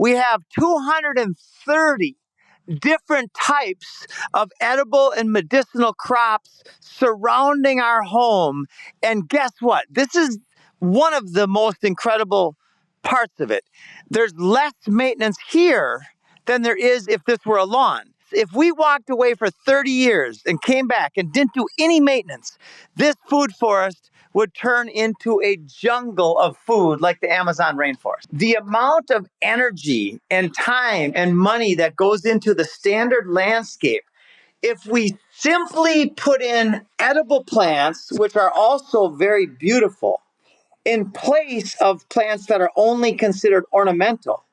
We have 230 different types of edible and medicinal crops surrounding our home. And guess what? This is one of the most incredible parts of it. There's less maintenance here than there is if this were a lawn. If we walked away for 30 years and came back and didn't do any maintenance, this food forest would turn into a jungle of food like the Amazon rainforest. The amount of energy and time and money that goes into the standard landscape, if we simply put in edible plants, which are also very beautiful, in place of plants that are only considered ornamental,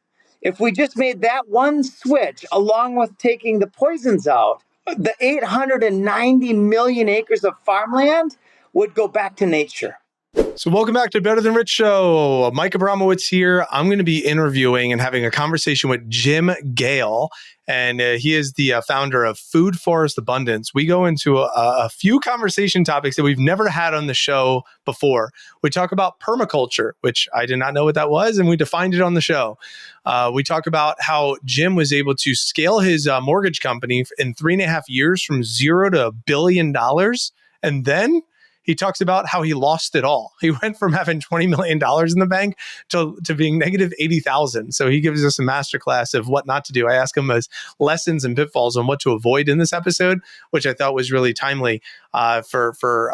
if we just made that one switch along with taking the poisons out, the 890 million acres of farmland would go back to nature. So welcome back to Better Than Rich Show. Mike Abramowitz here. I'm going to be interviewing and having a conversation with Jim Gale, and he is the founder of Food Forest Abundance. We go into a few conversation topics that we've never had on the show before. We talk about permaculture, which I did not know what that was, and we defined it on the show. We talk about how Jim was able to scale his mortgage company in 3.5 years from $0 to $1 billion, and then he talks about how he lost it all. He went from having $20 million in the bank to being negative 80,000. So he gives us a masterclass of what not to do. I ask him as lessons and pitfalls on what to avoid in this episode, which I thought was really timely for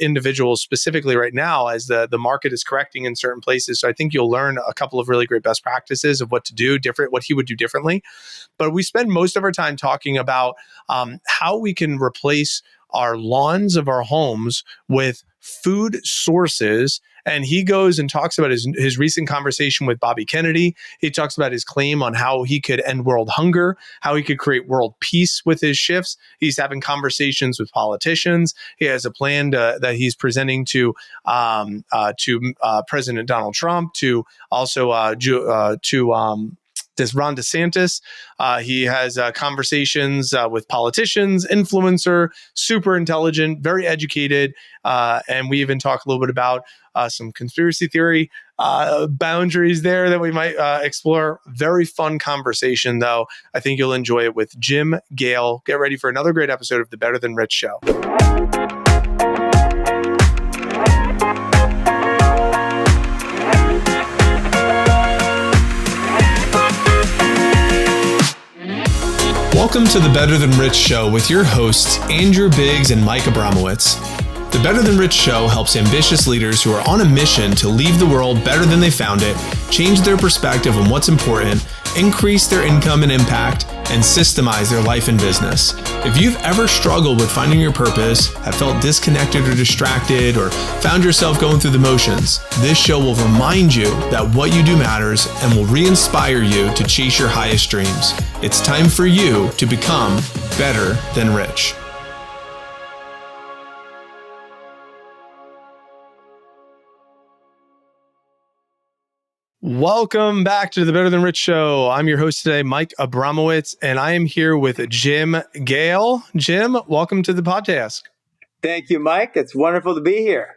individuals specifically right now as the market is correcting in certain places. So I think you'll learn a couple of really great best practices of what to do different, what he would do differently. But we spend most of our time talking about how we can replace our lawns of our homes with food sources. And he goes and talks about his recent conversation with Bobby Kennedy. He talks about his claim on how he could end world hunger, how he could create world peace with his shifts. He's having conversations with politicians. He has a plan that he's presenting to President Donald Trump, to also this Ron DeSantis. He has conversations with politicians, influencer, super intelligent, very educated. And we even talk a little bit about some conspiracy theory boundaries there that we might explore. Very fun conversation, though. I think you'll enjoy it with Jim Gale. Get ready for another great episode of the Better Than Rich Show. Welcome to the Better Than Rich Show with your hosts, Andrew Biggs and Mike Abramowitz. The Better Than Rich Show helps ambitious leaders who are on a mission to leave the world better than they found it, change their perspective on what's important, increase their income and impact, and systemize their life and business. If you've ever struggled with finding your purpose, have felt disconnected or distracted, or found yourself going through the motions, this show will remind you that what you do matters and will re-inspire you to chase your highest dreams. It's time for you to become better than rich. Welcome back to the Better Than Rich Show. I'm your host today, Mike Abramowitz, and I am here with Jim Gale. Jim, welcome to the podcast. Thank you, Mike. It's wonderful to be here.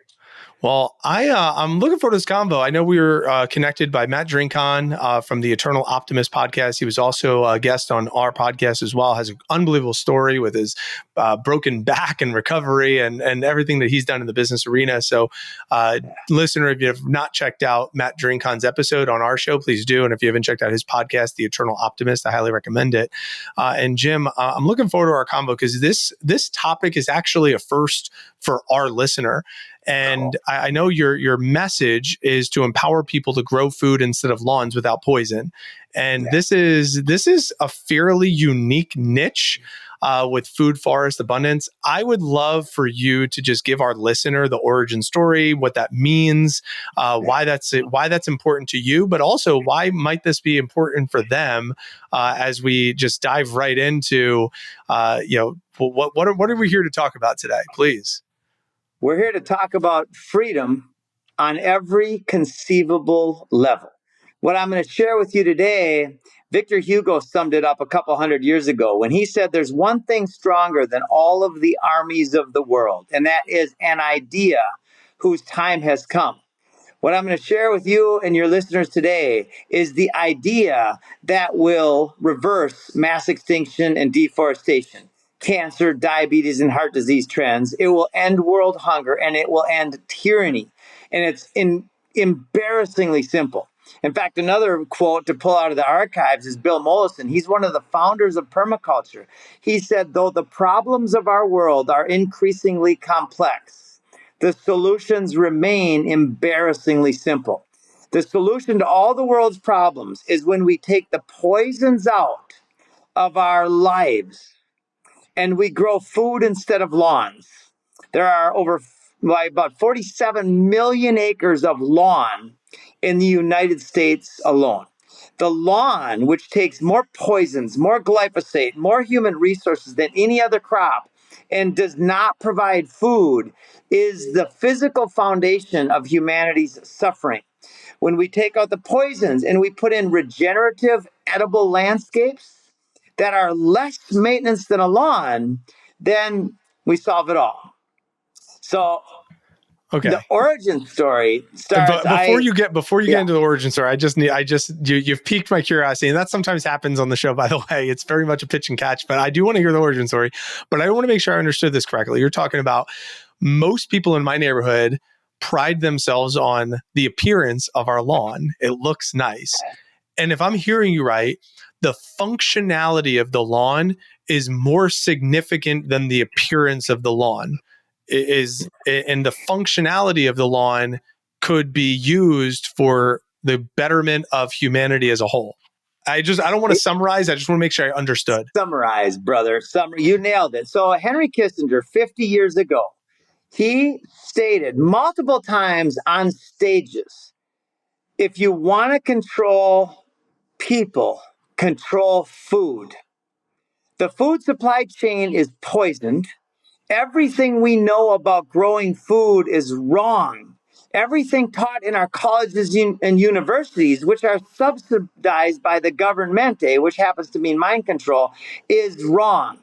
Well, I'm looking forward to this convo. I know we were connected by Matt Drinkon from the Eternal Optimist podcast. He was also a guest on our podcast as well. Has an unbelievable story with his broken back and recovery and everything that he's done in the business arena. So, listener, if you have not checked out Matt Drinkon's episode on our show, please do. And if you haven't checked out his podcast, The Eternal Optimist, I highly recommend it. And Jim, I'm looking forward to our convo because this topic is actually a first for our listener. And I know your message is to empower people to grow food instead of lawns without poison. And this is a fairly unique niche with food forest abundance. I would love for you to just give our listener the origin story, what that means, why that's important to you, but also why might this be important for them as we just dive right into what are we here to talk about today, please? We're here to talk about freedom on every conceivable level. What I'm going to share with you today, Victor Hugo summed it up a couple hundred years ago when he said there's one thing stronger than all of the armies of the world, and that is an idea whose time has come. What I'm going to share with you and your listeners today is the idea that will reverse mass extinction and deforestation, cancer, diabetes, and heart disease trends. It will end world hunger and it will end tyranny. And it's embarrassingly simple. In fact, another quote to pull out of the archives is Bill Mollison. He's one of the founders of permaculture. He said, though the problems of our world are increasingly complex, the solutions remain embarrassingly simple. The solution to all the world's problems is when we take the poisons out of our lives and we grow food instead of lawns. There are about 47 million acres of lawn in the United States alone. The lawn, which takes more poisons, more glyphosate, more human resources than any other crop, and does not provide food, is the physical foundation of humanity's suffering. When we take out the poisons and we put in regenerative, edible landscapes that are less maintenance than a lawn, then we solve it all. So Okay. the origin story starts. But before you get Yeah. into the origin story, you've piqued my curiosity, and that sometimes happens on the show. By the way, it's very much a pitch and catch. But I do want to hear the origin story. But I want to make sure I understood this correctly. You're talking about most people in my neighborhood pride themselves on the appearance of our lawn. It looks nice, and if I'm hearing you right, the functionality of the lawn is more significant than the appearance of the lawn. And the functionality of the lawn could be used for the betterment of humanity as a whole. I don't want to summarize. I just want to make sure I understood. Summarize, brother. You nailed it. So Henry Kissinger, 50 years ago, he stated multiple times on stages, if you want to control people, control food. The food supply chain is poisoned. Everything we know about growing food is wrong. Everything taught in our colleges and universities, which are subsidized by the governmente, which happens to mean mind control, is wrong.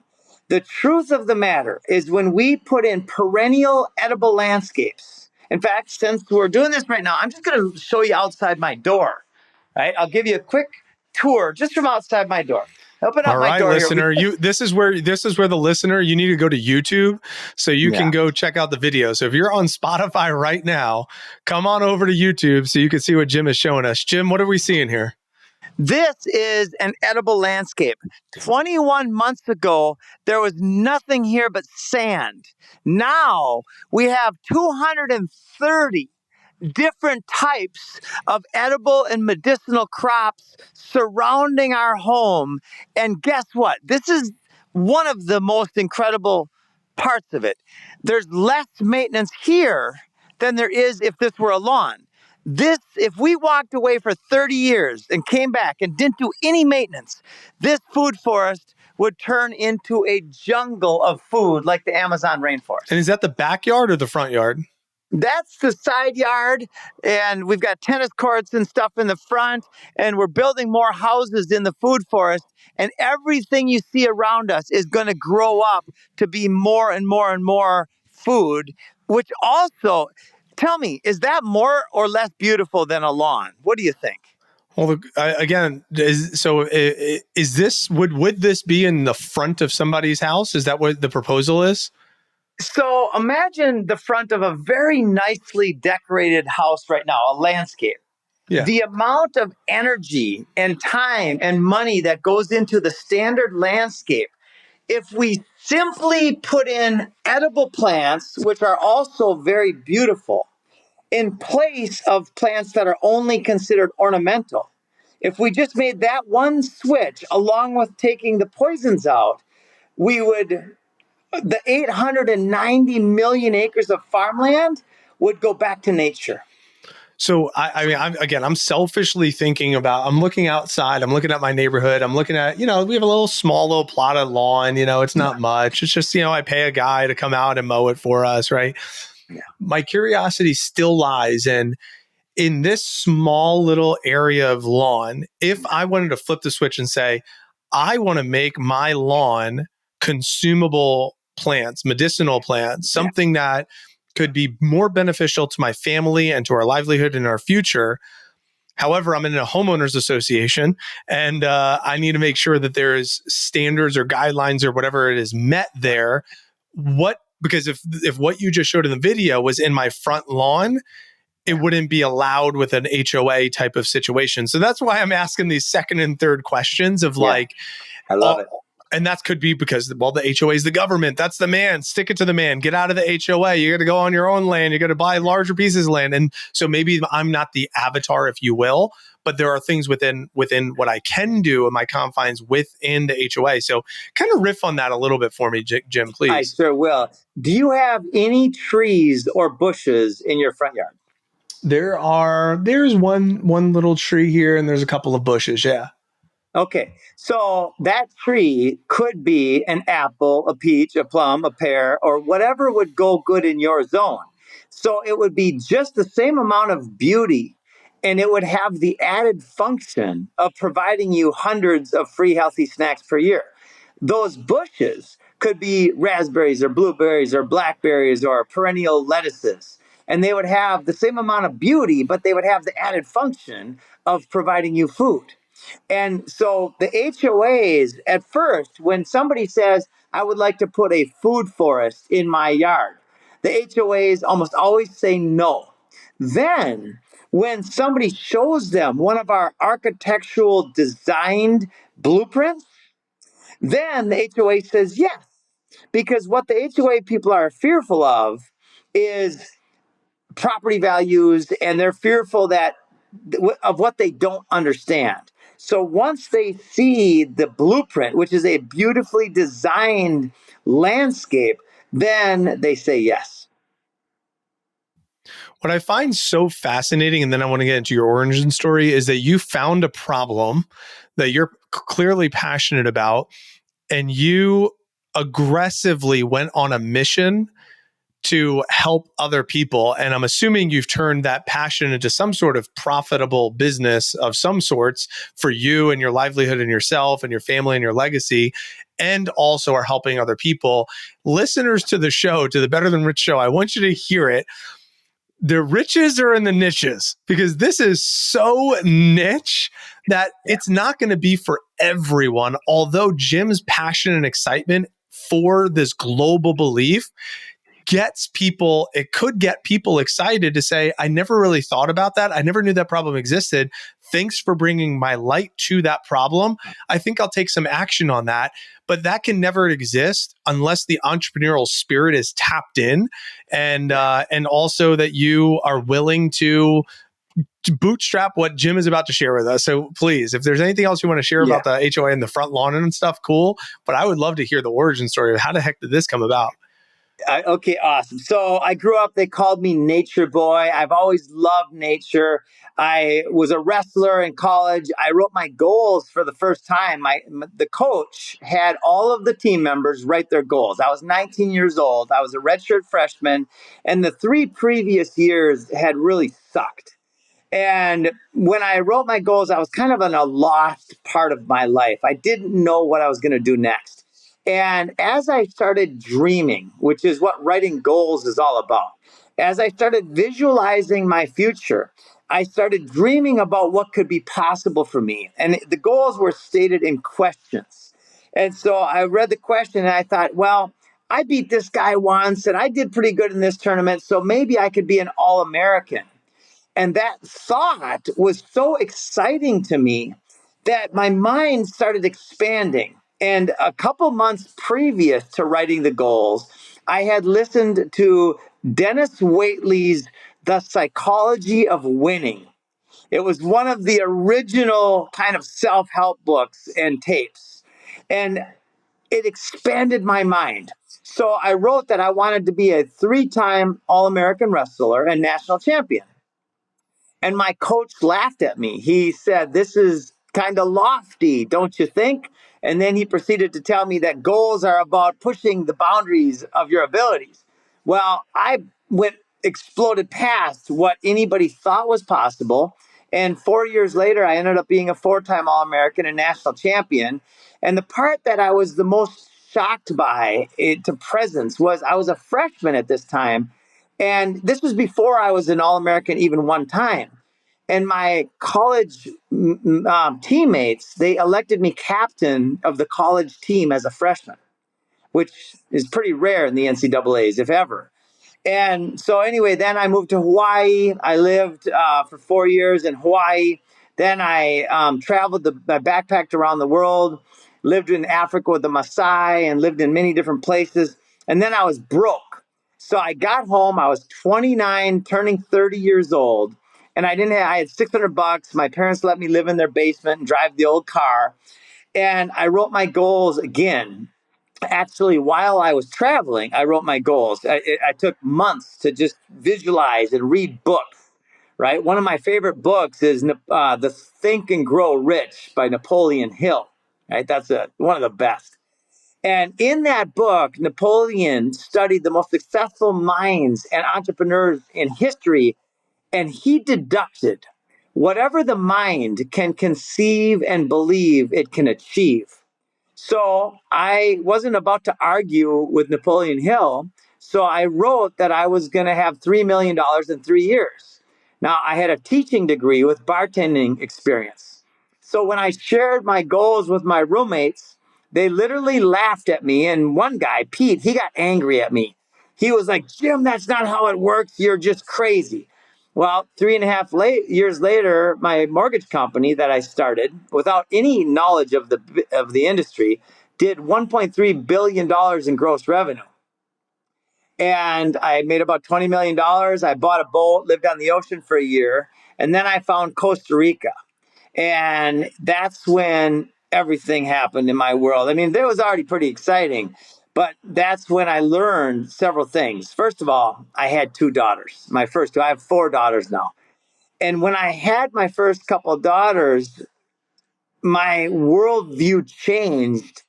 The truth of the matter is when we put in perennial edible landscapes. In fact, since we're doing this right now, I'm just going to show you outside my door. Right? I'll give you a quick tour just from outside my door. Open up All my right, door listener. here. This is where the listener, you need to go to YouTube so you can go check out the video. So if you're on Spotify right now, come on over to YouTube so you can see what Jim is showing us. Jim, what are we seeing here? This is an edible landscape. 21 months ago, there was nothing here but sand. Now we have 230 different types of edible and medicinal crops surrounding our home. And guess what? This is one of the most incredible parts of it. There's less maintenance here than there is if this were a lawn. If we walked away for 30 years and came back and didn't do any maintenance, this food forest would turn into a jungle of food like the Amazon rainforest. And is that the backyard or the front yard? That's the side yard, and we've got tennis courts and stuff in the front, and we're building more houses in the food forest, and everything you see around us is going to grow up to be more and more and more food, which also, tell me, is that more or less beautiful than a lawn? What do you think? Well, again, is this, would this be in the front of somebody's house? Is that what the proposal is? So imagine the front of a very nicely decorated house right now, a landscape. Yeah. The amount of energy and time and money that goes into the standard landscape, if we simply put in edible plants, which are also very beautiful, in place of plants that are only considered ornamental, if we just made that one switch along with taking the poisons out, the 890 million acres of farmland would go back to nature. So I'm selfishly thinking about, I'm looking outside, I'm looking at my neighborhood, I'm looking at, we have a small little plot of lawn, it's not much. It's just, I pay a guy to come out and mow it for us. Right. Yeah. My curiosity still lies in this small little area of lawn. If I wanted to flip the switch and say, I want to make my lawn consumable plants, medicinal plants, something that could be more beneficial to my family and to our livelihood and our future. However, I'm in a homeowners association, and I need to make sure that there is standards or guidelines or whatever it is met there. Because if what you just showed in the video was in my front lawn, it wouldn't be allowed with an HOA type of situation. So that's why I'm asking these second and third questions of like, I love it. and that could be because, well, the HOA is the government. That's the man. Stick it to the man. Get out of the HOA. You got to go on your own land. You got to buy larger pieces of land. And so maybe I'm not the avatar, if you will, but there are things within what I can do in my confines within the HOA. So kind of riff on that a little bit for me, Jim, please. I sure will. Do you have any trees or bushes in your front yard? There's one little tree here and there's a couple of bushes. Yeah. Okay, so that tree could be an apple, a peach, a plum, a pear, or whatever would go good in your zone. So it would be just the same amount of beauty, and it would have the added function of providing you hundreds of free, healthy snacks per year. Those bushes could be raspberries or blueberries or blackberries or perennial lettuces. And they would have the same amount of beauty, but they would have the added function of providing you food. And so the HOAs, at first, when somebody says, I would like to put a food forest in my yard, the HOAs almost always say no. Then, when somebody shows them one of our architectural designed blueprints, then the HOA says yes. Because what the HOA people are fearful of is property values, and they're fearful that of what they don't understand. So once they see the blueprint, which is a beautifully designed landscape, then they say yes. What I find so fascinating, and then I want to get into your origin story, is that you found a problem that you're clearly passionate about, and you aggressively went on a mission to help other people. And I'm assuming you've turned that passion into some sort of profitable business of some sorts for you and your livelihood and yourself and your family and your legacy, and also are helping other people. Listeners to the show, to the Better Than Rich show, I want you to hear it. The riches are in the niches, because this is so niche that it's not going to be for everyone. Although Jim's passion and excitement for this global belief it could get people excited to say, I never really thought about that. I never knew that problem existed. Thanks for bringing my light to that problem. I think I'll take some action on that. But that can never exist unless the entrepreneurial spirit is tapped in, and also that you are willing to bootstrap what Jim is about to share with us. So please, if there's anything else you want to share about the HOA and the front lawn and stuff, cool. But I would love to hear the origin story of how the heck did this come about? Okay, awesome. So I grew up, they called me Nature Boy. I've always loved nature. I was a wrestler in college. I wrote my goals for the first time. The coach had all of the team members write their goals. I was 19 years old. I was a redshirt freshman, and the 3 previous years had really sucked. And when I wrote my goals, I was kind of in a lost part of my life. I didn't know what I was going to do next. And as I started dreaming, which is what writing goals is all about, as I started visualizing my future, I started dreaming about what could be possible for me. And the goals were stated in questions. And so I read the question and I thought, well, I beat this guy once and I did pretty good in this tournament, so maybe I could be an All-American. And that thought was so exciting to me that my mind started expanding. And a couple months previous to writing the goals, I had listened to Dennis Waitley's The Psychology of Winning. It was one of the original kind of self-help books and tapes. And it expanded my mind. So I wrote that I wanted to be a 3-time All-American wrestler and national champion. And my coach laughed at me. He said, this is kind of lofty, don't you think? And then he proceeded to tell me that goals are about pushing the boundaries of your abilities. Well, I exploded past what anybody thought was possible. And 4 years later, I ended up being a 4-time All-American and national champion. And the part that I was the most shocked by to presence was I was a freshman at this time. And this was before I was an All-American even one time. And my college teammates, they elected me captain of the college team as a freshman, which is pretty rare in the NCAAs, if ever. And so, anyway, then I moved to Hawaii. I lived for 4 years in Hawaii. Then I traveled, I backpacked around the world, lived in Africa with the Maasai, and lived in many different places. And then I was broke. So I got home. I was 29, turning 30 years old. And I had $600. My parents let me live in their basement and drive the old car. And I wrote my goals again. Actually, while I was traveling, I wrote my goals. I took months to just visualize and read books, right? One of my favorite books is The Think and Grow Rich by Napoleon Hill, right? That's one of the best. And in that book, Napoleon studied the most successful minds and entrepreneurs in history, and he deducted whatever the mind can conceive and believe it can achieve. So I wasn't about to argue with Napoleon Hill. So I wrote that I was going to have $3 million in 3 years. Now, I had a teaching degree with bartending experience. So when I shared my goals with my roommates, they literally laughed at me. And one guy, Pete, he got angry at me. He was like, Jim, that's not how it works. You're just crazy. Well, 3.5 years later, my mortgage company that I started, without any knowledge of the industry, did $1.3 billion in gross revenue. And I made about $20 million. I bought a boat, lived on the ocean for a year, and then I found Costa Rica. And that's when everything happened in my world. I mean, it was already pretty exciting, but that's when I learned several things. First of all, I had two daughters. My first two, I have four daughters now. And when I had my first couple of daughters, my worldview changed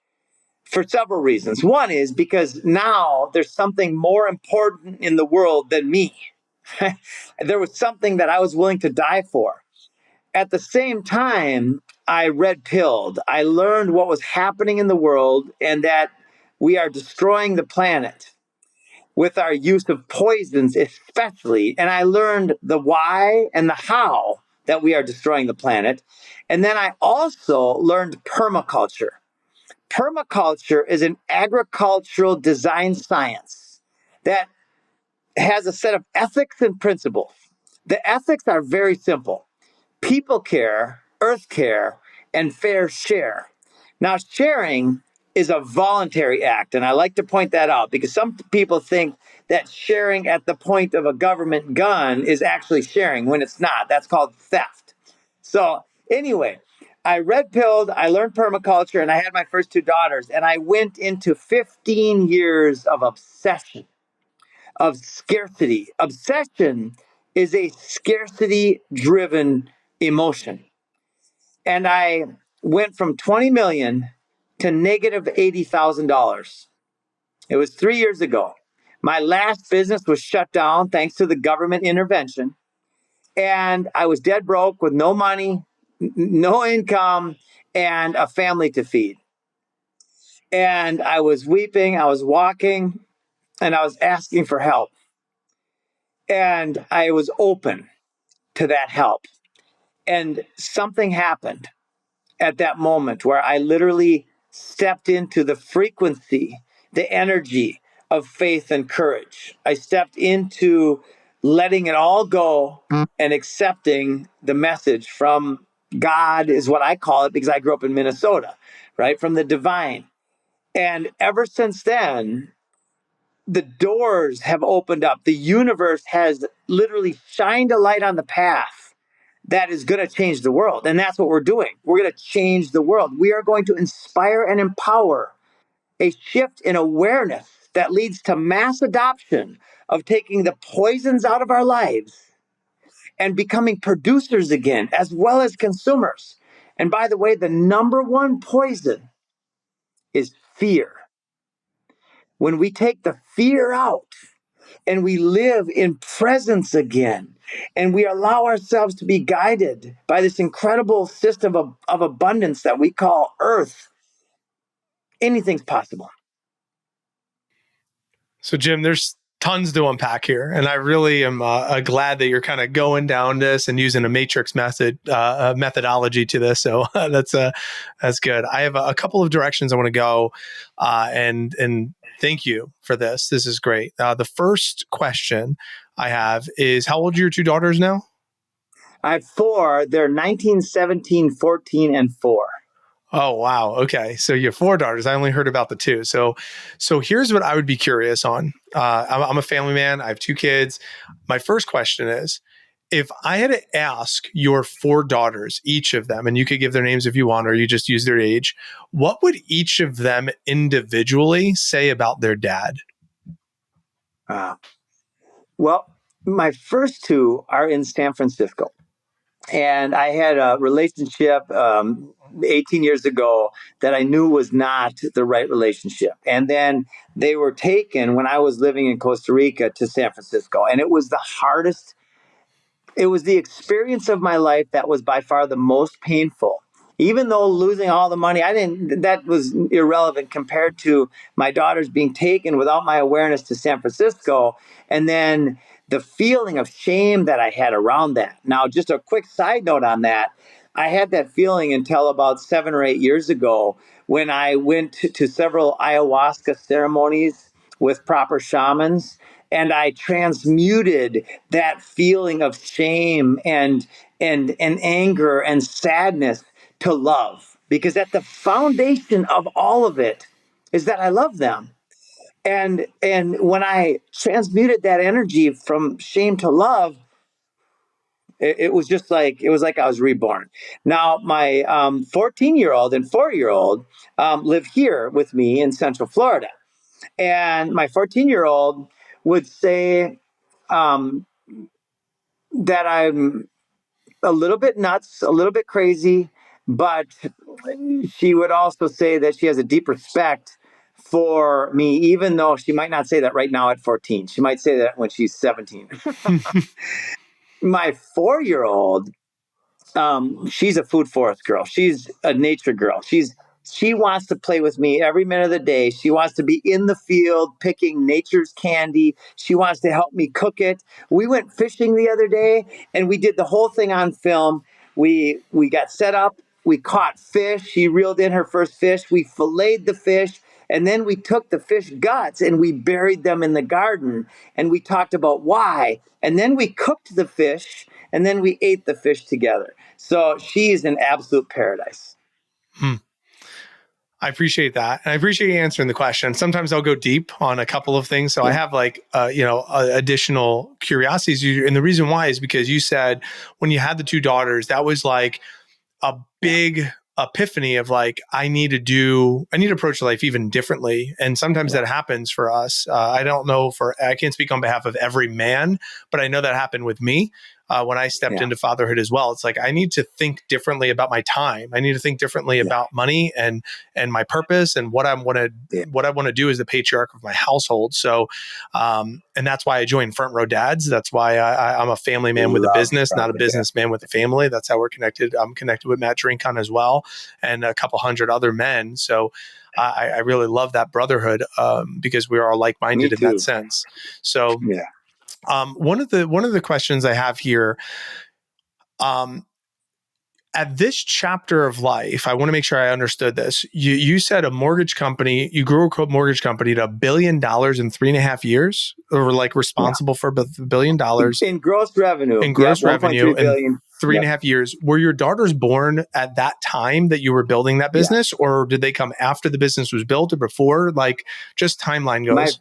for several reasons. One is because now there's something more important in the world than me. There was something that I was willing to die for. At the same time, I red pilled. I learned what was happening in the world and that we are destroying the planet with our use of poisons, especially. And I learned the why and the how that we are destroying the planet. And then I also learned permaculture. Permaculture is an agricultural design science that has a set of ethics and principles. The ethics are very simple: people care, earth care, and fair share. Now, sharing is a voluntary act, and I like to point that out because some people think that sharing at the point of a government gun is actually sharing when it's not. That's called theft. So, anyway, I red pilled, I learned permaculture, and I had my first two daughters, and I went into 15 years of obsession, of scarcity. Obsession is a scarcity driven emotion. And I went from 20 million to negative $80,000. It was 3 years ago. My last business was shut down thanks to the government intervention. And I was dead broke with no money, no income, and a family to feed. And I was weeping, I was walking, and I was asking for help. And I was open to that help. And something happened at that moment where I literally stepped into the frequency, the energy of faith and courage. I stepped into letting it all go and accepting the message from God, is what I call it because I grew up in Minnesota, right? From the divine. And ever since then, the doors have opened up. The universe has literally shined a light on the path that is going to change the world. And that's what we're doing. We're going to change the world. We are going to inspire and empower a shift in awareness that leads to mass adoption of taking the poisons out of our lives and becoming producers again, as well as consumers. And by the way, the number one poison is fear. When we take the fear out, and we live in presence again, and we allow ourselves to be guided by this incredible system of abundance that we call Earth, anything's possible. So, Jim, there's tons to unpack here, and I really am glad that you're kind of going down this and using a matrix methodology to this. So that's good. I have a couple of directions I want to go, and thank you for this. This is great. The first question I have is, how old are your two daughters now? I have four. They're 19, 17, 14, and 4. Oh, wow. Okay. So you have four daughters. I only heard about the two. So here's what I would be curious on. I'm a family man. I have two kids. My first question is, if I had to ask your four daughters, each of them, and you could give their names if you want, or you just use their age, what would each of them individually say about their dad? Well, my first two are in San Francisco. And I had a relationship 18 years ago that I knew was not the right relationship. And then they were taken when I was living in Costa Rica to San Francisco. And it was the hardest. It was the experience of my life that was by far the most painful. Even though losing all the money, that was irrelevant compared to my daughters being taken without my awareness to San Francisco. And then the feeling of shame that I had around that. Now, just a quick side note on that. I had that feeling until about 7 or 8 years ago when I went to several ayahuasca ceremonies with proper shamans, and I transmuted that feeling of shame and anger and sadness to love, because at the foundation of all of it is that I love them. And when I transmuted that energy from shame to love, it was just like, it was like I was reborn. Now my 14-year-old and 4-year-old live here with me in Central Florida, and my 14-year-old would say that I'm a little bit nuts, a little bit crazy, but she would also say that she has a deep respect for me, even though she might not say that right now at 14. She might say that when she's 17. My 4-year-old, she's a food forest girl. She's a nature girl. She wants to play with me every minute of the day. She wants to be in the field picking nature's candy. She wants to help me cook it. We went fishing the other day and we did the whole thing on film. We got set up. We caught fish. She reeled in her first fish. We filleted the fish. And then we took the fish guts and we buried them in the garden. And we talked about why. And then we cooked the fish and then we ate the fish together. So she's an absolute paradise. I appreciate that. And I appreciate you answering the question. Sometimes I'll go deep on a couple of things. So I have additional curiosities. And the reason why is because you said when you had the two daughters, that was like a big epiphany of like, I need to approach life even differently. And sometimes that happens for us. I can't speak on behalf of every man, but I know that happened with me. When I stepped into fatherhood as well, it's like, I need to think differently about my time. I need to think differently about money and my purpose and what I want to do as the patriarch of my household. So, and that's why I joined Front Row Dads. That's why I'm a family man with a business, not a businessman with a family. That's how we're connected. I'm connected with Matt Drinkon as well, and a couple hundred other men. So I really love that brotherhood because we are all like-minded in that sense. So one of the questions I have here, at this chapter of life, I want to make sure I understood this. You said a mortgage company, you grew a mortgage company to $1 billion in 3.5 years, or like responsible for $1 billion in gross revenue. In gross revenue billion. in 3.5 years. Were your daughters born at that time that you were building that business, or did they come after the business was built or before? Like, just timeline goes.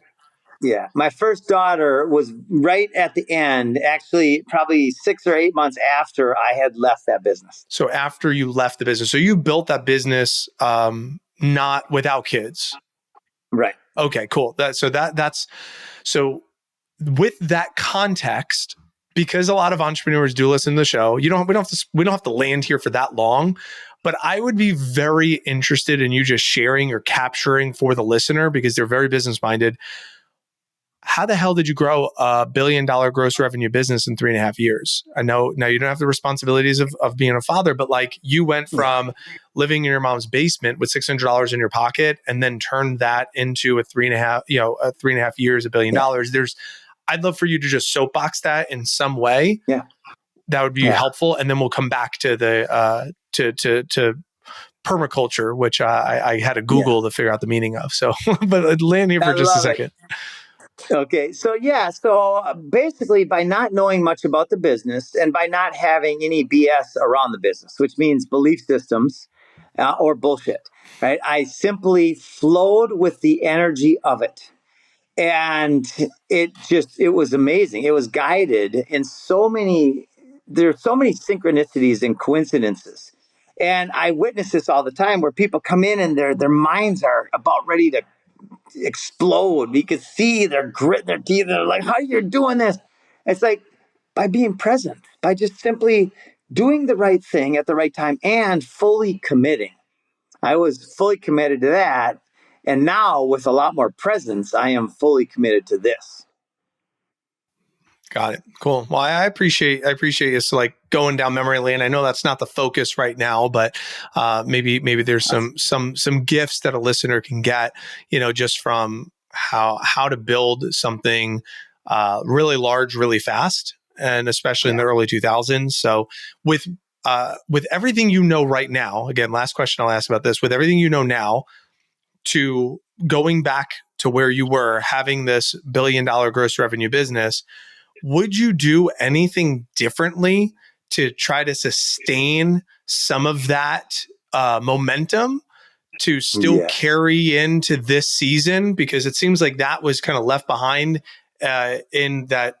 My first daughter was right at the end, actually probably 6 or 8 months after I had left that business. So after you left the business, so you built that business not without kids. Right. Okay, cool. So with that context, because a lot of entrepreneurs do listen to the show, we don't have to land here for that long, but I would be very interested in you just sharing or capturing for the listener, because they're very business minded. how the hell did you grow a $1 billion gross revenue business in 3.5 years? I know now you don't have the responsibilities of being a father, but like you went Yeah. from living in your mom's basement with $600 in your pocket and then turned that into a 3.5 years, $1 billion. I'd love for you to just soapbox that in some way. Yeah. That would be Yeah. helpful. And then we'll come back to the, to permaculture, which I had to Yeah. Google to figure out the meaning of. So, but land here I for just a love it. second. Okay, so basically, by not knowing much about the business and by not having any BS around the business, which means belief systems or bullshit, right? I simply flowed with the energy of it. And it was amazing. It was guided in there's so many synchronicities and coincidences. And I witness this all the time where people come in and their minds are about ready to explode. You could see their grit, their teeth. They're like, "How you're doing this?" It's like by being present, by just simply doing the right thing at the right time and fully committing. I was fully committed to that, and now with a lot more presence, I am fully committed to this. Got it. Cool. Well, I appreciate you like going down memory lane. I know that's not the focus right now, but maybe there's some gifts that a listener can get, just from how to build something really large, really fast, and especially in the Yeah. early 2000s. So with everything you know right now, again, last question I'll ask about this. With everything you know now, to going back to where you were having this $1 billion gross revenue business, would you do anything differently to try to sustain some of that momentum to still Yes. carry into this season? Because it seems like that was kind of left behind in that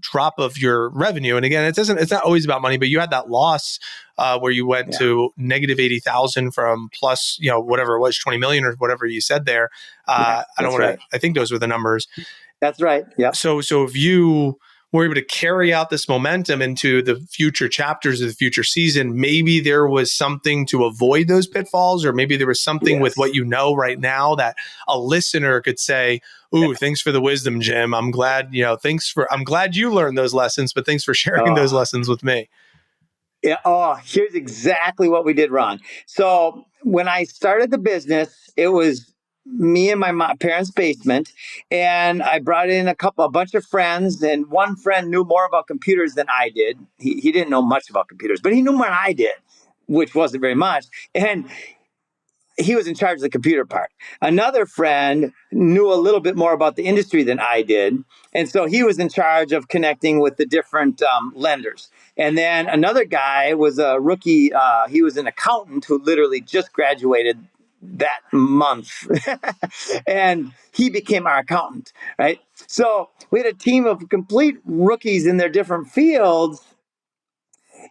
drop of your revenue. And again, it's not always about money, but you had that loss where you went Yeah. to negative 80,000 from plus, whatever it was, 20 million or whatever you said there. Yeah. I don't That's want to, right. I think those were the numbers. That's right. Yep. So if you were able to carry out this momentum into the future chapters of the future season, maybe there was something to avoid those pitfalls, or maybe there was something with Yes. what you know right now that a listener could say, "Ooh, thanks for the wisdom, Jim. I'm glad, I'm glad you learned those lessons, but thanks for sharing those Oh, lessons with me." yeah. Oh, here's exactly what we did wrong. So when I started the business, it was me and my parents' basement, and I brought in a bunch of friends, and one friend knew more about computers than I did. He didn't know much about computers, but he knew more than I did, which wasn't very much. And he was in charge of the computer part. Another friend knew a little bit more about the industry than I did. And so he was in charge of connecting with the different lenders. And then another guy was a rookie. He was an accountant who literally just graduated that month. And he became our accountant, right? So we had a team of complete rookies in their different fields,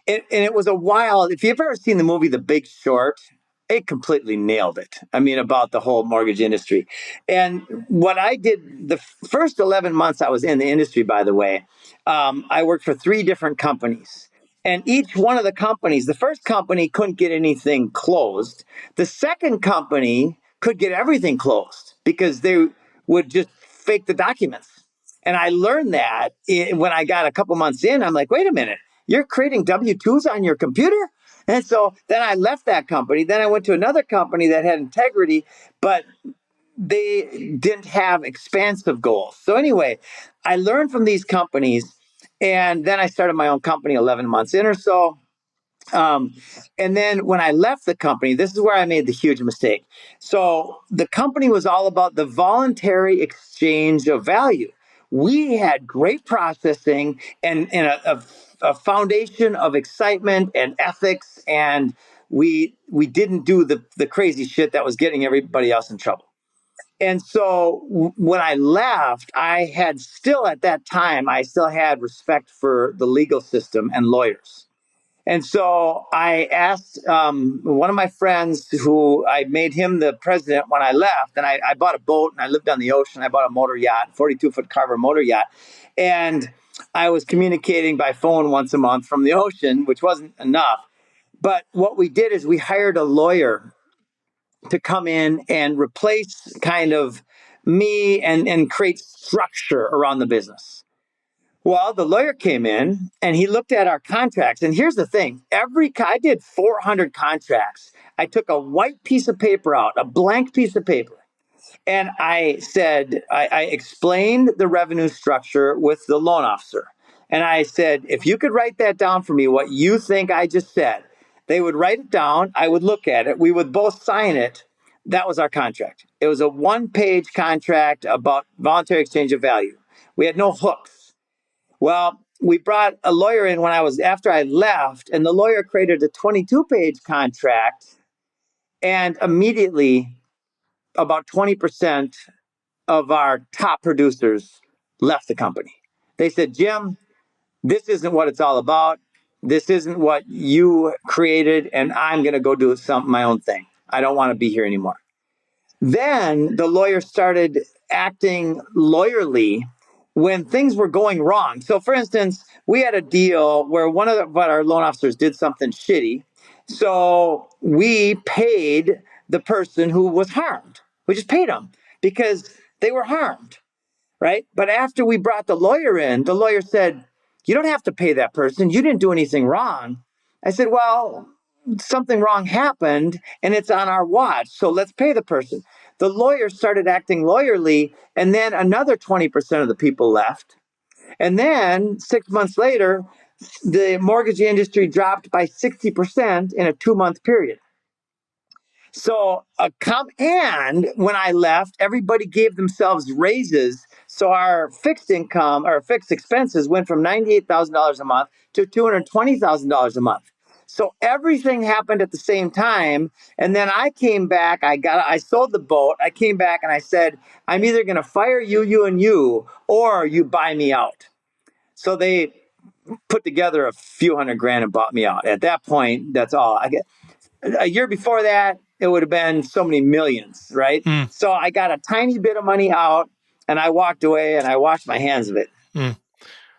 and it was a wild. If you've ever seen the movie The Big Short, it completely nailed it. I mean, about the whole mortgage industry. And what I did the first 11 months I was in the industry, by the way, I worked for 3 different companies. And each one of the companies, the first company couldn't get anything closed. The second company could get everything closed because they would just fake the documents. And I learned that when I got a couple months in. I'm like, wait a minute, you're creating W-2s on your computer? And so then I left that company. Then I went to another company that had integrity, but they didn't have expansive goals. So anyway, I learned from these companies, and then I started my own company 11 months in or so. Um, and then when I left the company, this is where I made the huge mistake. So the company was all about the voluntary exchange of value. We had great processing and a foundation of excitement and ethics, and we didn't do the crazy shit that was getting everybody else in trouble. And so when I left, I had still at that time, I still had respect for the legal system and lawyers. And so I asked one of my friends, who I made him the president when I left, and I bought a boat and I lived on the ocean. I bought a motor yacht, 42-foot Carver motor yacht. And I was communicating by phone once a month from the ocean, which wasn't enough. But what we did is we hired a lawyer to come in and replace kind of me and create structure around the business. Well, the lawyer came in and he looked at our contracts. And here's the thing, I did 400 contracts. I took a white piece of paper out, a blank piece of paper. And I said, I explained the revenue structure with the loan officer. And I said, if you could write that down for me, what you think I just said, they would write it down. I would look at it. We would both sign it. That was our contract. It was a 1-page contract about voluntary exchange of value. We had no hooks. Well, we brought a lawyer in after I left, and the lawyer created a 22-page contract. And immediately, about 20% of our top producers left the company. They said, Jim, this isn't what it's all about. This isn't what you created, and I'm going to go do my own thing. I don't want to be here anymore. Then the lawyer started acting lawyerly when things were going wrong. So, for instance, we had a deal where one of our loan officers did something shitty. So we paid the person who was harmed. We just paid them because they were harmed, right? But after we brought the lawyer in, the lawyer said, you don't have to pay that person. You didn't do anything wrong. I said, well, something wrong happened and it's on our watch. So let's pay the person. The lawyer started acting lawyerly, and then another 20% of the people left. And then 6 months later, the mortgage industry dropped by 60% in a 2-month period. So, and when I left, everybody gave themselves raises. So our fixed income, our fixed expenses went from $98,000 a month to $220,000 a month. So everything happened at the same time. And then I came back, I sold the boat. I came back and I said, I'm either going to fire you, or you buy me out. So they put together a few $100,000 and bought me out. At that point, that's all I get. A year before that, it would have been so many millions, right? Mm. So I got a tiny bit of money out and I walked away and I washed my hands of it. Mm.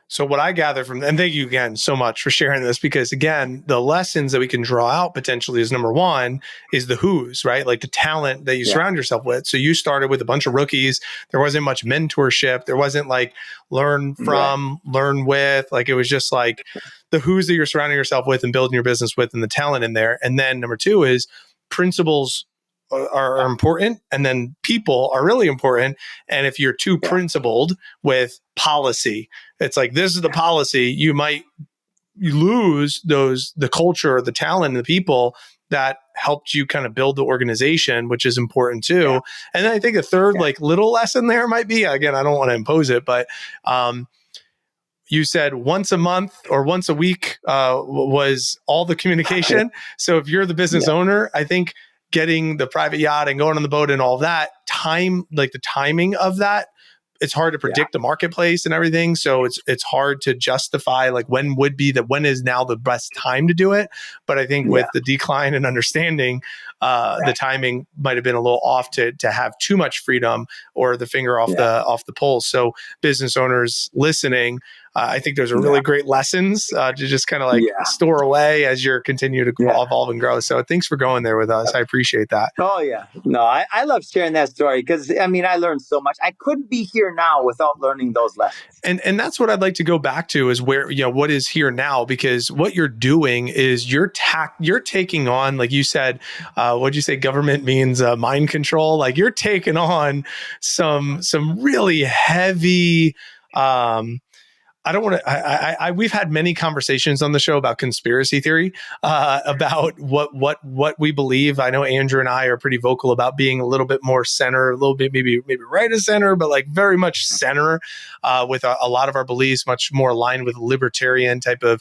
So what I gather from, and thank you again so much for sharing this, because again, the lessons that we can draw out potentially is, number one, is the who's, right? Like the talent that you surround yourself with. So you started with a bunch of rookies. There wasn't much mentorship. There wasn't like learn from, learn with, like it was just like the who's that you're surrounding yourself with and building your business with and the talent in there. And then number two is principles are important, and then people are really important. And if you're too principled with policy, it's like, this is the policy, you lose the culture, the talent, and the people that helped you kind of build the organization, which is important too. Yeah. And then I think a third like little lesson there might be, again, I don't want to impose it, but you said once a month or once a week was all the communication. So if you're the business owner, I think getting the private yacht and going on the boat and all that time, like the timing of that, it's hard to predict the marketplace and everything. So it's hard to justify like when is now the best time to do it. But I think with the decline in understanding, the timing might have been a little off to have too much freedom or the finger off the pulse. So business owners listening, I think those are really great lessons to just kind of like store away as you're continue to evolve and grow. So thanks for going there with us. I appreciate that. Oh yeah. No, I love sharing that story because I mean, I learned so much. I couldn't be here now without learning those lessons. And that's what I'd like to go back to is where, what is here now, because what you're doing is you're taking on, like you said, what'd you say? Government means mind control. Like you're taking on some really heavy, I don't want to. We've had many conversations on the show about conspiracy theory, about what we believe. I know Andrew and I are pretty vocal about being a little bit more center, a little bit maybe right of center, but like very much center with a lot of our beliefs, much more aligned with libertarian type of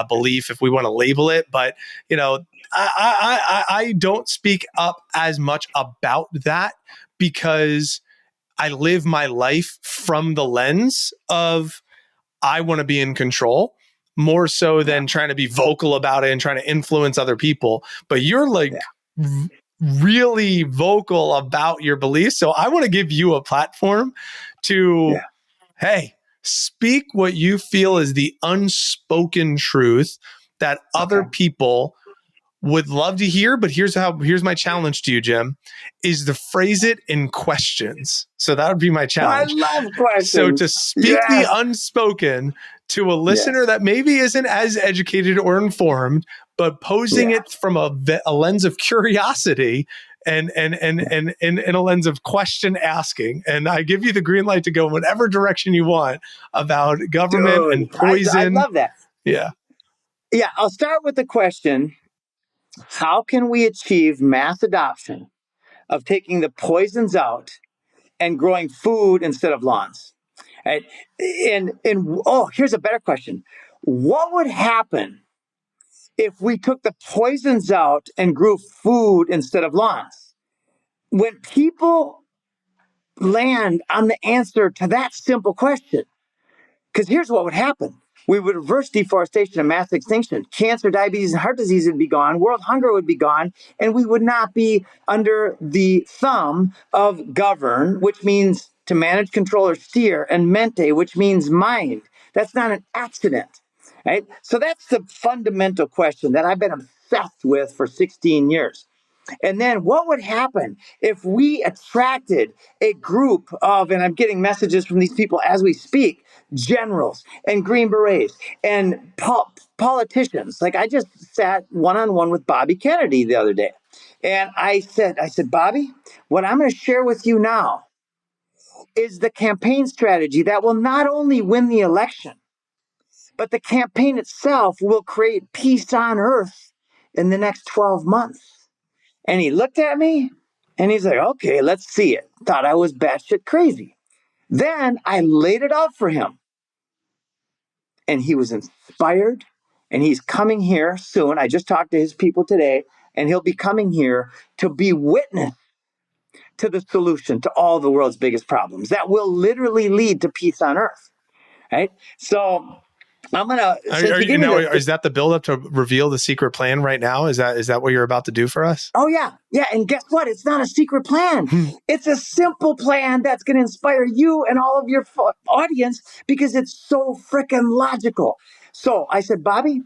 belief, if we want to label it. But I don't speak up as much about that because I live my life from the lens of I want to be in control more so than trying to be vocal about it and trying to influence other people. But you're like really vocal about your beliefs. So I want to give you a platform to, hey, speak what you feel is the unspoken truth that other people would love to hear, but here's my challenge to you, Jim, is to phrase it in questions. So that would be my I challenge. love So to questions. speak the Yes. unspoken to a listener Yes. that maybe isn't as educated or informed, but posing Yeah. it from a lens of curiosity and a lens of question asking. And I give you the green light to go in whatever direction you want about government and Dude, I poison. love that. Yeah. Yeah, I'll start with the question, how can we achieve mass adoption of taking the poisons out and growing food instead of lawns? Right? And oh, here's a better question. What would happen if we took the poisons out and grew food instead of lawns? When people land on the answer to that simple question, because here's what would happen. We would reverse deforestation and mass extinction. Cancer, diabetes, and heart disease would be gone. World hunger would be gone. And we would not be under the thumb of govern, which means to manage, control, or steer, and mente, which means mind. That's not an accident, right? So that's the fundamental question that I've been obsessed with for 16 years. And then what would happen if we attracted a group of, and I'm getting messages from these people as we speak, generals and Green Berets and politicians. Like I just sat one-on-one with Bobby Kennedy the other day. And I said, Bobby, what I'm going to share with you now is the campaign strategy that will not only win the election, but the campaign itself will create peace on earth in the next 12 months. And he looked at me and he's like, okay, let's see it. Thought I was batshit crazy. Then I laid it out for him and he was inspired and he's coming here soon. I just talked to his people today and he'll be coming here to be witness to the solution to all the world's biggest problems that will literally lead to peace on earth. Right. So I'm going to, since Are you you gave me now? the Is that the buildup to reveal the secret plan right now? Is that what you're about to do for us? Oh, yeah. Yeah. And guess what? It's not a secret plan. It's a simple plan that's going to inspire you and all of your audience because it's so freaking logical. So I said, Bobby,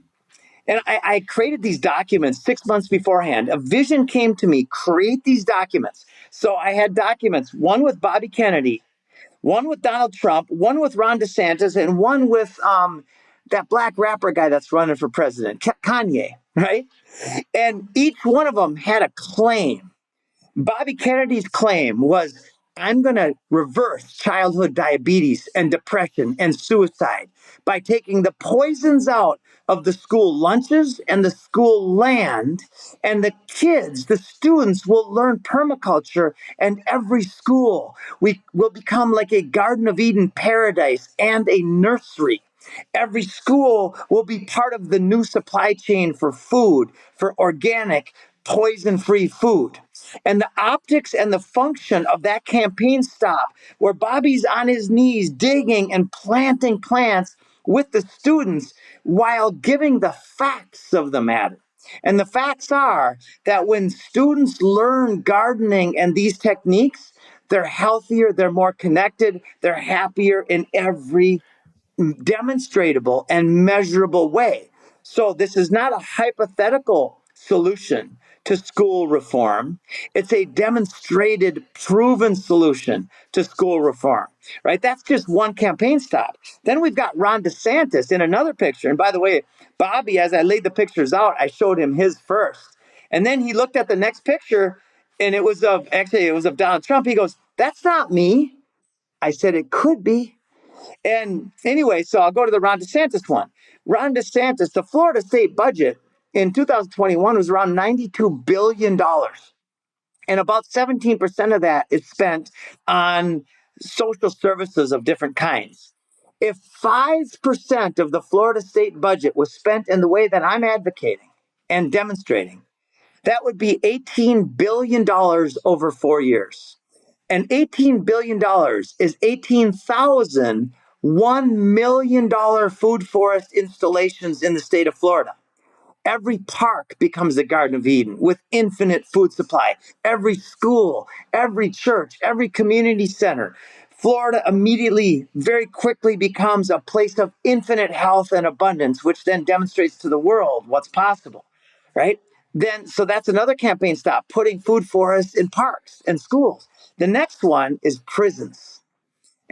and I created these documents 6 months beforehand. A vision came to me, create these documents. So I had documents, one with Bobby Kennedy, one with Donald Trump, one with Ron DeSantis, and one with that black rapper guy that's running for president, Kanye, right? And each one of them had a claim. Bobby Kennedy's claim was, I'm going to reverse childhood diabetes and depression and suicide by taking the poisons out of the school lunches and the school land. And the kids, the students will learn permaculture, and every school we will become like a Garden of Eden paradise and a nursery. Every school will be part of the new supply chain for food, for organic, poison free food. And the optics and the function of that campaign stop, where Bobby's on his knees digging and planting plants with the students while giving the facts of the matter. And the facts are that when students learn gardening and these techniques, they're healthier, they're more connected, they're happier in every demonstrable and measurable way. So this is not a hypothetical solution to school reform. It's a demonstrated, proven solution to school reform, right? That's just one campaign stop. Then we've got Ron DeSantis in another picture. And by the way, Bobby, as I laid the pictures out, I showed him his first. And then he looked at the next picture and it was of Donald Trump. He goes, that's not me. I said, it could be. And anyway, so I'll go to the Ron DeSantis one. Ron DeSantis, the Florida state budget in 2021 was around $92 billion. And about 17% of that is spent on social services of different kinds. If 5% of the Florida state budget was spent in the way that I'm advocating and demonstrating, that would be $18 billion over 4 years. And $18 billion is 18,000 $1 million food forest installations in the state of Florida. Every park becomes a Garden of Eden with infinite food supply. Every school, every church, every community center. Florida immediately, very quickly becomes a place of infinite health and abundance, which then demonstrates to the world what's possible, right? Then, so that's another campaign stop, putting food forests in parks and schools. The next one is prisons.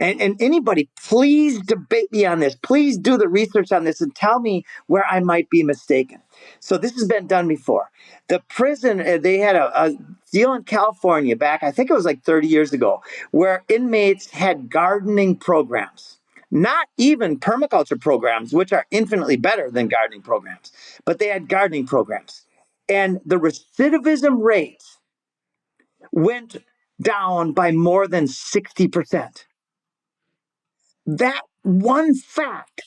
And anybody, please debate me on this. Please do the research on this and tell me where I might be mistaken. So this has been done before. The prison, they had a deal in California back, I think it was like 30 years ago, where inmates had gardening programs. Not even permaculture programs, which are infinitely better than gardening programs, but they had gardening programs. And the recidivism rate went down by more than 60%. That one fact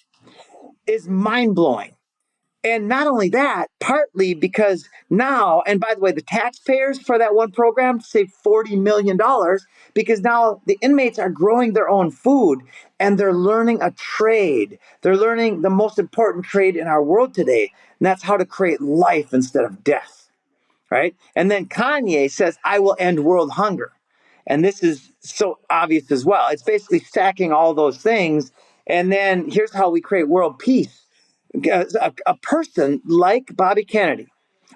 is mind blowing. And not only that, partly because now, and by the way, the taxpayers for that one program saved $40 million because now the inmates are growing their own food and they're learning a trade. They're learning the most important trade in our world today, and that's how to create life instead of death, right? And then Kanye says, I will end world hunger. And this is so obvious as well. It's basically stacking all those things. And then here's how we create world peace. A person like Bobby Kennedy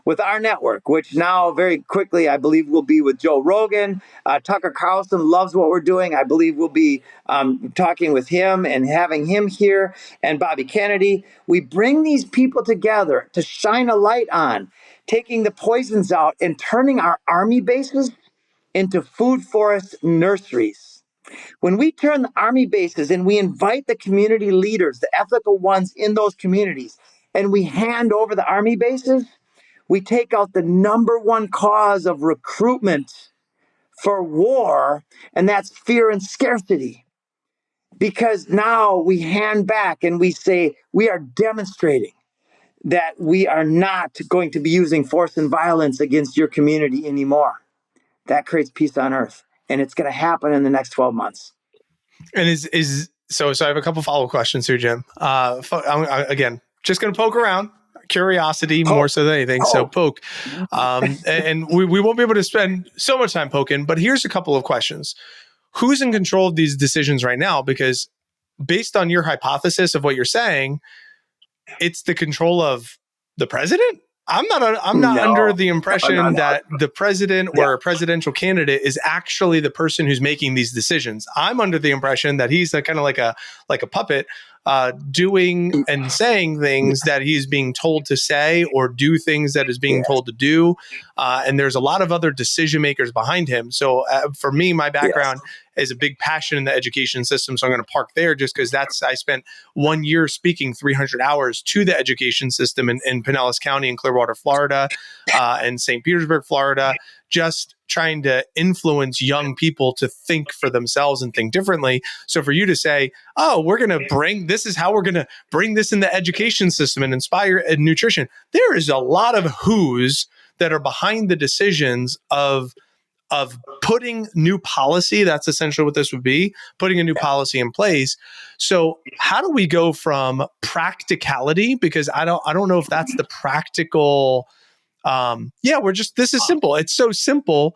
with our network, which now very quickly, I believe, will be with Joe Rogan. Tucker Carlson loves what we're doing. I believe we'll be talking with him and having him here and Bobby Kennedy. We bring these people together to shine a light on taking the poisons out and turning our army bases into food forest nurseries. When we turn the army bases and we invite the community leaders, the ethical ones in those communities, and we hand over the army bases, we take out the number one cause of recruitment for war, and that's fear and scarcity. Because now we hand back and we say, we are demonstrating that we are not going to be using force and violence against your community anymore. That creates peace on earth. And it's going to happen in the next 12 months. And so I have a couple follow-up questions here, Jim. Again, just going to poke around. Curiosity more so than anything. So poke. And we won't be able to spend so much time poking, but here's a couple of questions. Who's in control of these decisions right now? Because based on your hypothesis of what you're saying, it's the control of the president. I'm not under the impression that the president or a presidential candidate is actually the person who's making these decisions. I'm under the impression that he's kind of like a puppet, doing and saying things that he's being told to say, or do things that is being told to do. And there's a lot of other decision makers behind him. So for me, my background is a big passion in the education system. So I'm going to park there just because I spent 1 year speaking 300 hours to the education system in Pinellas County in Clearwater, Florida, and St. Petersburg, Florida, just trying to influence young people to think for themselves and think differently. So for you to say, oh, this is how we're going to bring this in the education system and inspire nutrition. There is a lot of who's that are behind the decisions of putting new policy. That's essentially what this would be, putting a new policy in place. So how do we go from practicality? Because I don't know if that's the practical. This is simple. It's so simple,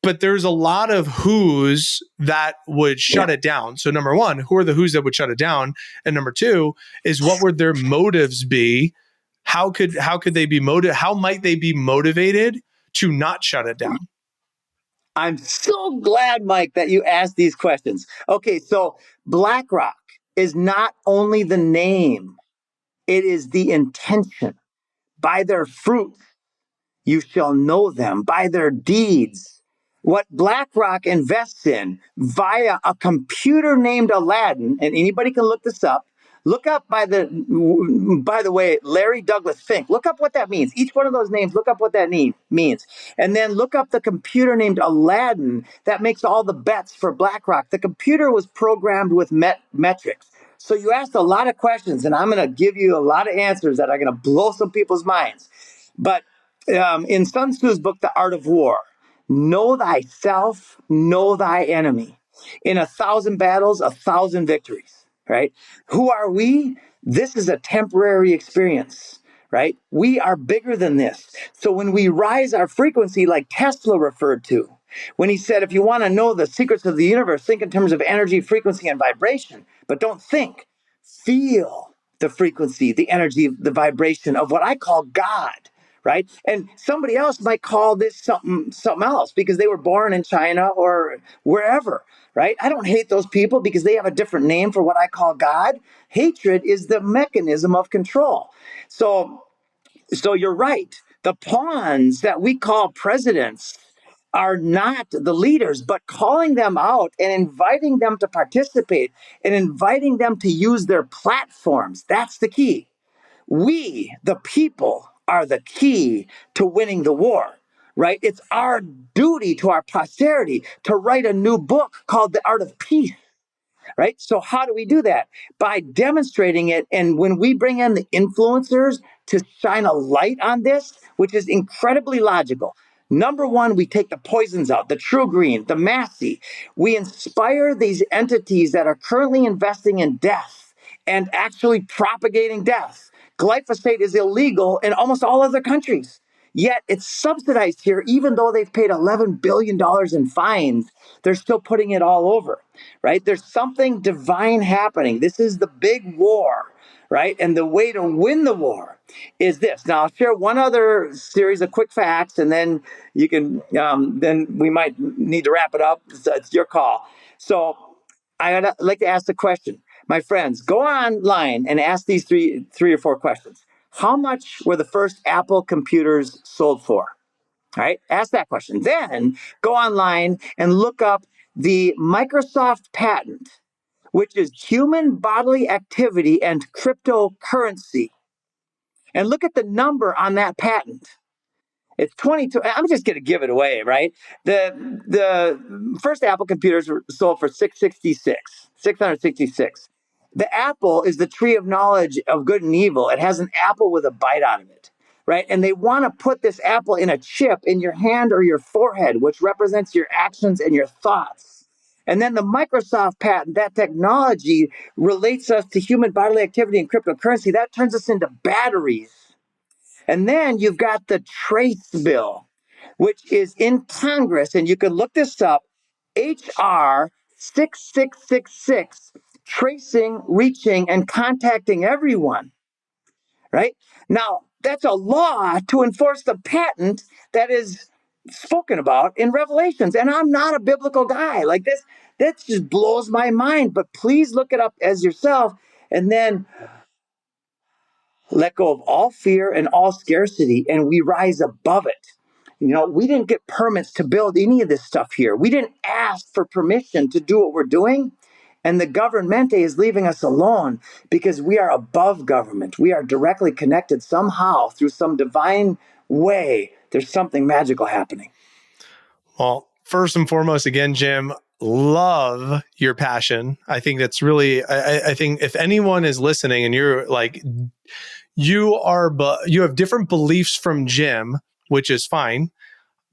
but there's a lot of who's that would shut it down. So number one, who are the who's that would shut it down? And number two is, what would their motives be? How could they be how might they be motivated to not shut it down? I'm so glad, Mike, that you asked these questions. Okay, so BlackRock is not only the name, it is the intention. By their fruits, you shall know them. By their deeds. What BlackRock invests in via a computer named Aladdin, and anybody can look this up. Look up, by the way, Larry Douglas Fink. Look up what that means. Each one of those names, look up what that means. And then look up the computer named Aladdin that makes all the bets for BlackRock. The computer was programmed with metrics. So you asked a lot of questions, and I'm going to give you a lot of answers that are going to blow some people's minds. But in Sun Tzu's book, The Art of War, know thyself, know thy enemy. In 1,000 battles, 1,000 victories, right? Who are we? This is a temporary experience, right? We are bigger than this. So when we rise our frequency, like Tesla referred to, when he said, if you want to know the secrets of the universe, think in terms of energy, frequency, and vibration, but don't think, feel the frequency, the energy, the vibration of what I call God, right? And somebody else might call this something else because they were born in China or wherever, right? I don't hate those people because they have a different name for what I call God. Hatred is the mechanism of control. So you're right. The pawns that we call presidents are not the leaders, but calling them out and inviting them to participate and inviting them to use their platforms. That's the key. We, the people, are the key to winning the war, right? It's our duty to our posterity to write a new book called The Art of Peace, right? So how do we do that? By demonstrating it. And when we bring in the influencers to shine a light on this, which is incredibly logical. Number one, we take the poisons out, the True Green, the Massey. We inspire these entities that are currently investing in death and actually propagating death. Glyphosate is illegal in almost all other countries. Yet it's subsidized here, even though they've paid $11 billion in fines, they're still putting it all over, right? There's something divine happening. This is the big war, right? And the way to win the war is this. Now, I'll share one other series of quick facts, and then you can, then we might need to wrap it up. It's your call. So I'd like to ask the question. My friends, go online and ask these three or four questions. How much were the first Apple computers sold for? All right, ask that question. Then go online and look up the Microsoft patent, which is human bodily activity and cryptocurrency. And look at the number on that patent. It's 22. I'm just going to give it away, right? The first Apple computers were sold for 666. The apple is the tree of knowledge of good and evil. It has an apple with a bite out of it, right? And they want to put this apple in a chip in your hand or your forehead, which represents your actions and your thoughts. And then the Microsoft patent, that technology relates us to human bodily activity and cryptocurrency. That turns us into batteries. And then you've got the trace bill, which is in Congress, and you can look this up, HR 6666, tracing, reaching, and contacting everyone, right? Now, that's a law to enforce the patent that is spoken about in Revelations. And I'm not a biblical guy. Like this, that just blows my mind. But please look it up as yourself. And then let go of all fear and all scarcity, and we rise above it. You know, we didn't get permits to build any of this stuff here. We didn't ask for permission to do what we're doing. And the governmente is leaving us alone because we are above government. We are directly connected somehow through some divine way. There's something magical happening. Well, first and foremost, again, Jim, love your passion. I think that's really, I think if anyone is listening and you're like, you have different beliefs from Jim, which is fine,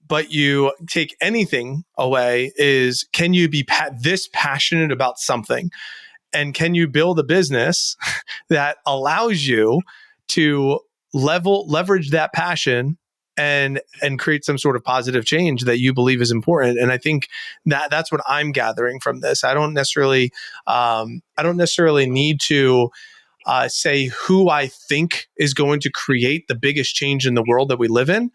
but you take anything away is, can you be this passionate about something? And can you build a business that allows you to leverage that passion and create some sort of positive change that you believe is important? And I think that's what I'm gathering from this. I don't necessarily need to say who I think is going to create the biggest change in the world that we live in.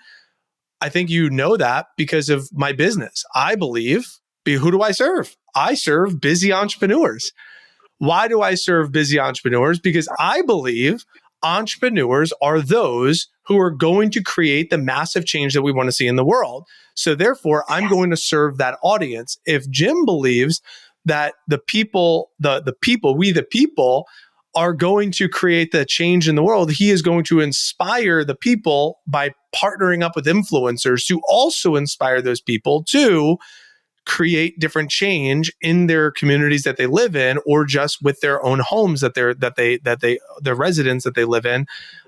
I think you know that because of my business. I believe, who do I serve? I serve busy entrepreneurs. Why do I serve busy entrepreneurs? Because I believe entrepreneurs are those who are going to create the massive change that we want to see in the world. So therefore, I'm going to serve that audience. If Jim believes that the people, we the people, are going to create the change in the world, he is going to inspire the people by partnering up with influencers to also inspire those people to create different change in their communities that they live in, or just with their own homes their residents that they live in.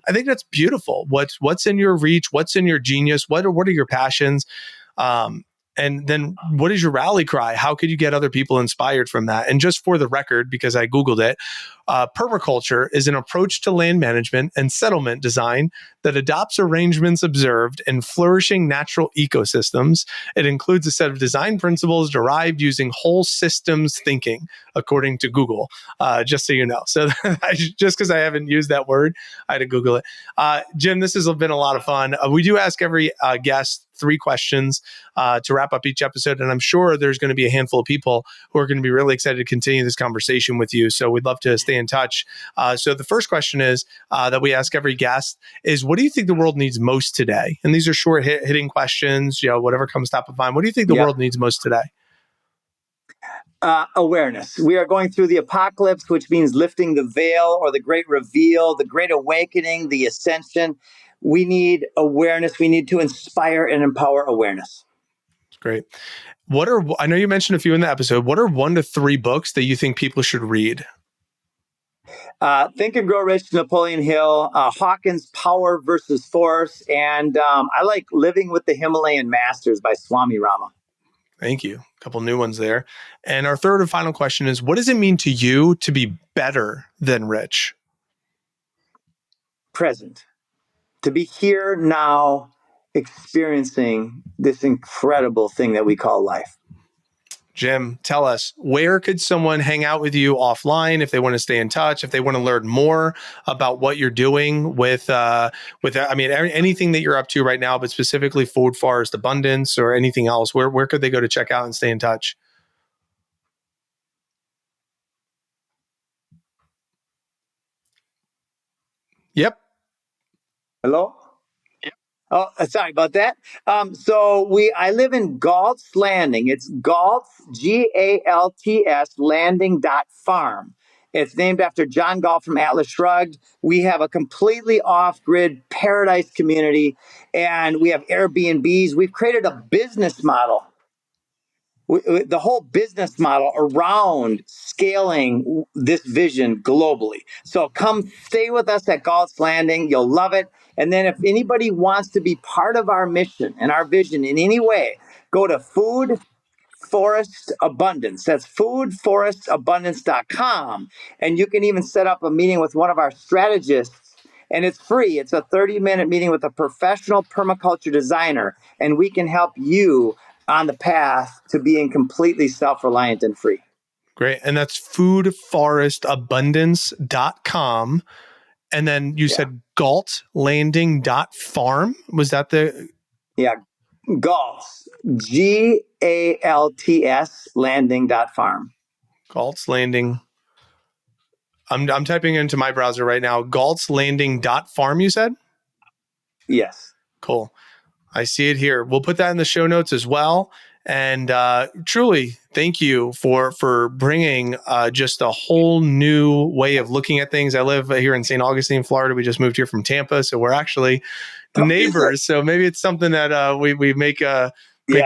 I think that's beautiful. What's in your reach? What's in your genius? What are your passions? And then what is your rally cry? How could you get other people inspired from that? And just for the record, because I Googled it, Permaculture is an approach to land management and settlement design that adopts arrangements observed in flourishing natural ecosystems. It includes a set of design principles derived using whole systems thinking, according to Google, just so you know. So just because I haven't used that word, I had to Google it. Jim, this has been a lot of fun. We do ask every guest 3 questions to wrap up each episode. And I'm sure there's going to be a handful of people who are going to be really excited to continue this conversation with you. So we'd love to stay in touch. So the first question is that we ask every guest is, what do you think the world needs most today? And these are short hitting questions, whatever comes top of mind. What do you think the world needs most today? Awareness. We are going through the apocalypse, which means lifting the veil or the great reveal, the great awakening, the ascension. We need awareness. We need to inspire and empower awareness. Great. I know you mentioned a few in the episode. What are 1 to 3 books that you think people should read? Think and Grow Rich, Napoleon Hill, Hawkins' Power versus Force, and I like Living with the Himalayan Masters by Swami Rama. Thank you. A couple new ones there. And our third and final question is, what does it mean to you to be better than rich? Present. To be here now, experiencing this incredible thing that we call life. Jim, tell us, where could someone hang out with you offline if they want to stay in touch, if they want to learn more about what you're doing with anything that you're up to right now, but specifically Food Forest Abundance or anything else? Where could they go to check out and stay in touch? Yep. Hello? Oh, sorry about that. I live in Galt's Landing. It's Galt's, Galts, landing.farm. It's named after John Galt from Atlas Shrugged. We have a completely off-grid paradise community, and we have Airbnbs. We've created a business model. The whole business model around scaling this vision globally. So come stay with us at Galt's Landing. You'll love it. And then if anybody wants to be part of our mission and our vision in any way, go to Food Forest Abundance. That's foodforestabundance.com. And you can even set up a meeting with one of our strategists. And it's free. It's a 30-minute meeting with a professional permaculture designer. And we can help you on the path to being completely self-reliant and free. Great. And that's foodforestabundance.com. And then you said galtlanding.farm. Was that the? Yeah. Galt's, Galts, landing.farm. Galt's Landing. I'm typing into my browser right now. Galtslanding.farm, you said? Yes. Cool. I see it here. We'll put that in the show notes as well. And truly, thank you for bringing just a whole new way of looking at things. I live here in St. Augustine, Florida. We just moved here from Tampa, so we're actually neighbors. So maybe it's something that we make a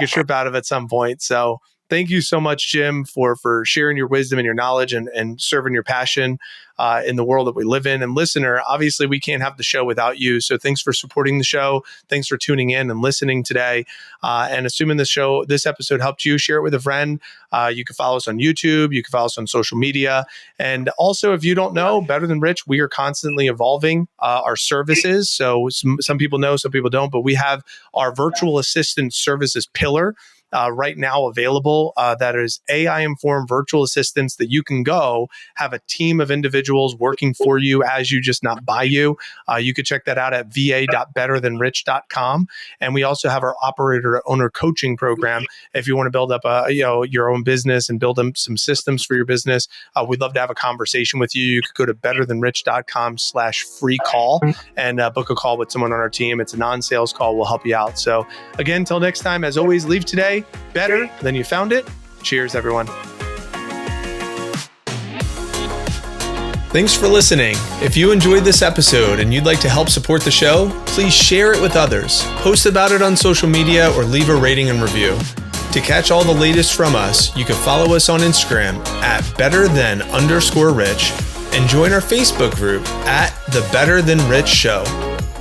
trip out of at some point. So thank you so much, Jim, for sharing your wisdom and your knowledge and serving your passion in the world that we live in. And listener, obviously we can't have the show without you. So thanks for supporting the show. Thanks for tuning in and listening today. And assuming this episode helped you, share it with a friend. You can follow us on YouTube. You can follow us on social media. And also, if you don't know, Better Than Rich, we are constantly evolving our services. So some people know, some people don't, but we have our virtual assistant services pillar right now available. That is AI-informed virtual assistants that you can go have a team of individuals working for you as you, just not by you. You could check that out at va.betterthanrich.com. And we also have our operator owner coaching program. If you want to build up your own business and build some systems for your business, we'd love to have a conversation with you. You could go to betterthanrich.com/free call and book a call with someone on our team. It's a non-sales call. We'll help you out. So again, until next time, as always, leave today better than you found it. Cheers, everyone. Thanks for listening. If you enjoyed this episode and you'd like to help support the show, please share it with others, post about it on social media, or leave a rating and review. To catch all the latest from us, you can follow us on Instagram at betterthan_rich and join our Facebook group at The Better Than Rich Show.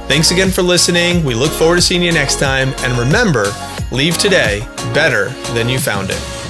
Thanks again for listening. We look forward to seeing you next time. And remember, leave today better than you found it.